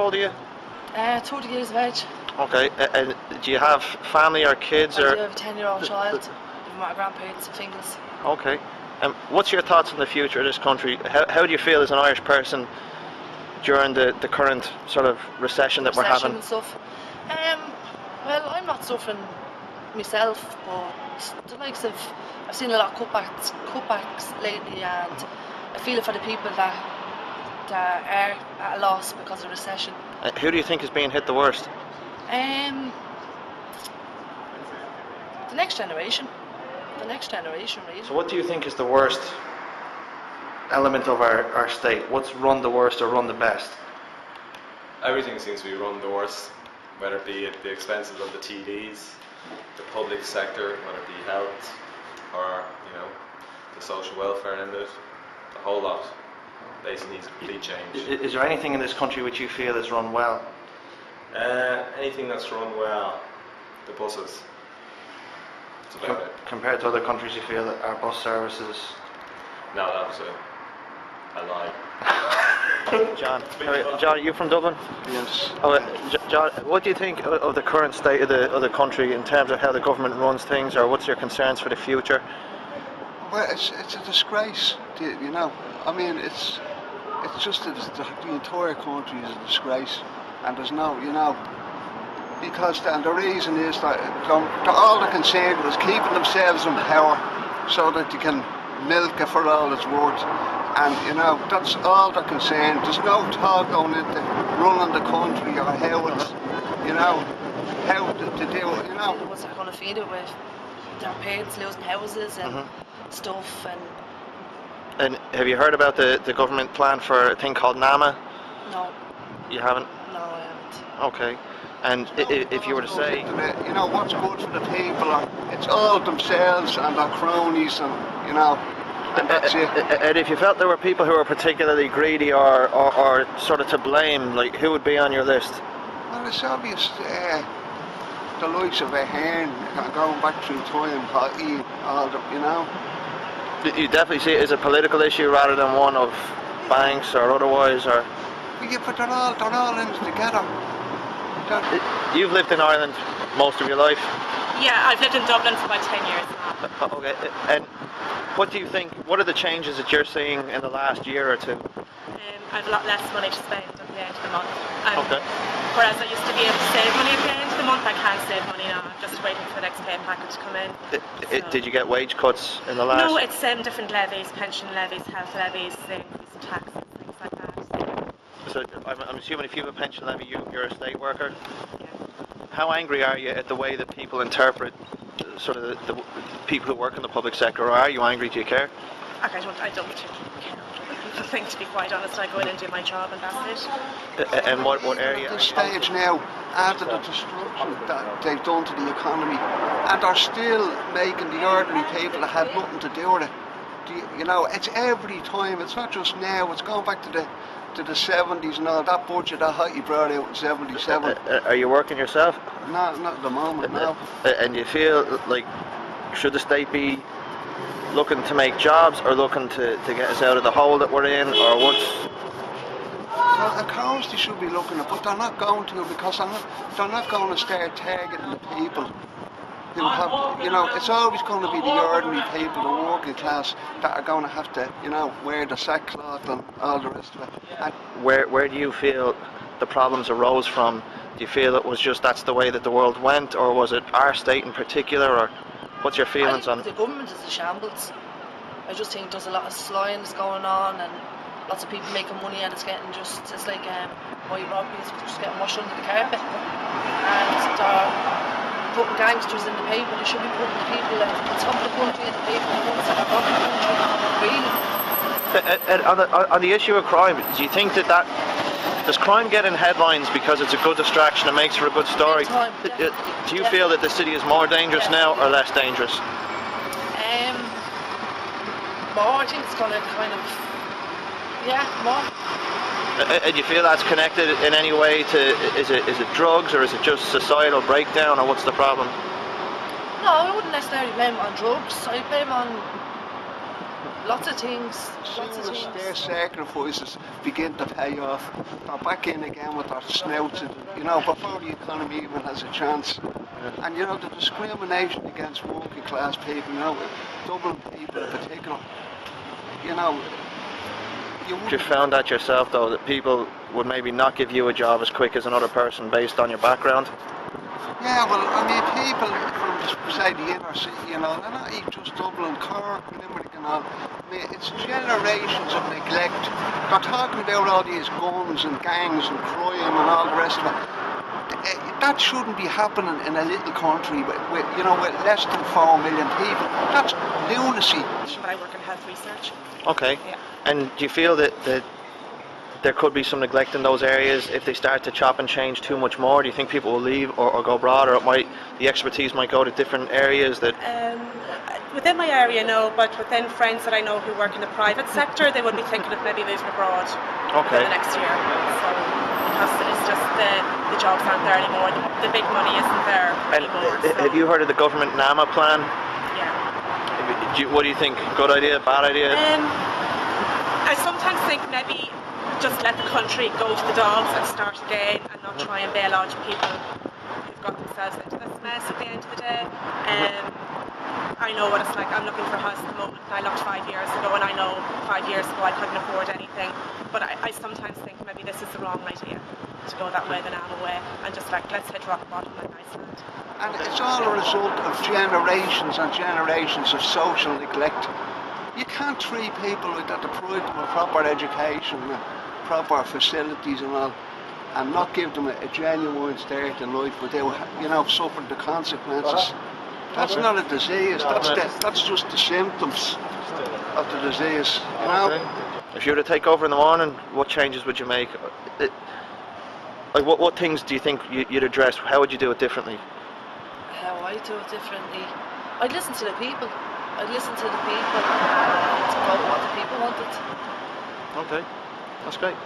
old are you? 30 years of age. Okay, and do you have family or kids? I or? do have a 10-year-old child, living with my grandparents in Finglas. Okay. What's your thoughts on the future of this country? How do you feel as an Irish person during the current sort of recession that we're having? And stuff. Well, I'm not suffering myself, but the likes of, I've seen a lot of cutbacks lately, and I feel it for the people that are at a loss because of recession. Who do you think is being hit the worst? The next generation. Really. So what do you think is the worst element of our state? What's run the worst or run the best? Everything seems to be run the worst, whether it be at the expenses of the TDs, the public sector, whether it be health, or the social welfare end of it. The whole lot basically needs complete change. Is there anything in this country which you feel is run well? Anything that's run well, the buses. That's about it. Compared to other countries, you feel that our bus services? No, that was a lie. John, are you from Dublin? Yes. John, what do you think of the current state of the country in terms of how the government runs things, or what's your concerns for the future? Well, it's a disgrace, I mean, it's just that the entire country is a disgrace, and there's no, because the reason is that all they're concerned with is keeping themselves in power so that they can milk it for all it's worth. And that's all they're concerned. There's no thought going into running the country or how it's, how to do it, What's that going to feed it with? Their parents losing houses and stuff. And have you heard about the government plan for a thing called NAMA? No. You haven't? No, I haven't. Okay. And if you were to say, what's good for the people, it's all themselves and their cronies, and and that's it. And if you felt there were people who were particularly greedy or sort of to blame, like who would be on your list? Well, it's obvious. The likes of a hen going back through time, all the, You definitely see it as a political issue rather than one of banks or otherwise, or. Yeah, but they're all in it together. You've lived in Ireland most of your life? Yeah, I've lived in Dublin for about 10 years now. Okay, and what do you think, what are the changes that you're seeing in the last year or two? I have a lot less money to spend at the end of the month. Okay. Whereas I used to be able to save money at the end of the month, I can't save money now. I'm just waiting for the next pay packet to come in. Did you get wage cuts in the last? No, it's different levies, pension levies, health levies, the increase in taxes, things like that. So I'm assuming if you have a pension levy, you're a state worker? Yeah. How angry are you at the way that people interpret sort of the people who work in the public sector, or are you angry? Do you care? I don't particularly care. I think, to be quite honest, I go in and do my job and that's it. And what area? At this stage now, after the destruction that they've done to the economy, and are still making the ordinary people that had nothing to do with it. It's every time. It's not just now. It's going back to the 70s and all that budget that Hottie brought out in 77. Are you working yourself? Not at the moment, no. And you feel like, should the state be looking to make jobs or looking to get us out of the hole that we're in, or what's? Well, of course they should be looking at, but they're not going to, because they're not going to start targeting the people who have, it's always going to be the ordinary people, the working class, that are going to have to, wear the sackcloth and all the rest of it. And where do you feel the problems arose from? Do you feel it was just that's the way that the world went, or was it our state in particular, or what's your feelings on it? The government is a shambles. I just think there's a lot of slying that's going on, and lots of people making money, and it's like white robberies just getting washed under the carpet. And they're putting gangsters in the paper. They should be putting the people at the top of the country in the paper, the ones that are running the country, really. And on the issue of crime, do you think that does crime get in headlines because it's a good distraction and makes for a good story? Do you feel that the city is more dangerous now or less dangerous? More. I think it's going to kind of, more. And you feel that's connected in any way to, is it drugs, or is it just societal breakdown, or what's the problem? No, I wouldn't necessarily blame it on drugs. I blame it on Lots of things. As Lots of soon as things. their sacrifices begin to pay off, they're back in again with their snouts, you know, before the economy even has a chance. And you know, the discrimination against working class people, you know, Dublin people in particular, you know, you You wouldn't. found that yourself though, that people would maybe not give you a job as quick as another person based on your background? Yeah, well, I mean, people from, say, the inner city, you know, they're not even just Dublin, Cork, Limerick and all. I mean, it's generations of neglect. They're talking about all these guns and gangs and crime and all the rest of it. That shouldn't be happening in a little country with you know, with less than 4 million people. That's lunacy. But I work in health research. Okay. Yeah. And do you feel that there could be some neglect in those areas if they start to chop and change too much more? Do you think people will leave or go abroad, or the expertise might go to different areas that... Within my area, no, but within friends that I know who work in the private sector, they would be thinking of maybe moving abroad Okay. in the next year. So, because it's just the jobs aren't there anymore, the big money isn't there And anymore. have you heard of the government NAMA plan? Yeah. What do you think? Good idea, bad idea? I sometimes think maybe just let the country go to the dogs and start again and not try and bail out people who've got themselves into this mess at the end of the day. I know what it's like. I'm looking for a house at the moment. I looked 5 years ago, and I know 5 years ago I couldn't afford anything. But I sometimes think maybe this is the wrong idea, to go that way, the NAMA way, and just like, let's hit rock bottom like Iceland. And it's all a result of generations and generations of social neglect. You can't treat people like that, provide them a proper education, proper facilities and all, and not give them a genuine start in life without, you know, suffering the consequences. That's not a disease, that's just the symptoms of the disease, you know. Okay. If you were to take over in the morning, what changes would you make? Like what things do you think you'd address? How would you do it differently? How I do it differently. I'd listen to the people. I'd listen to the people and to go what the people wanted. Okay, that's great.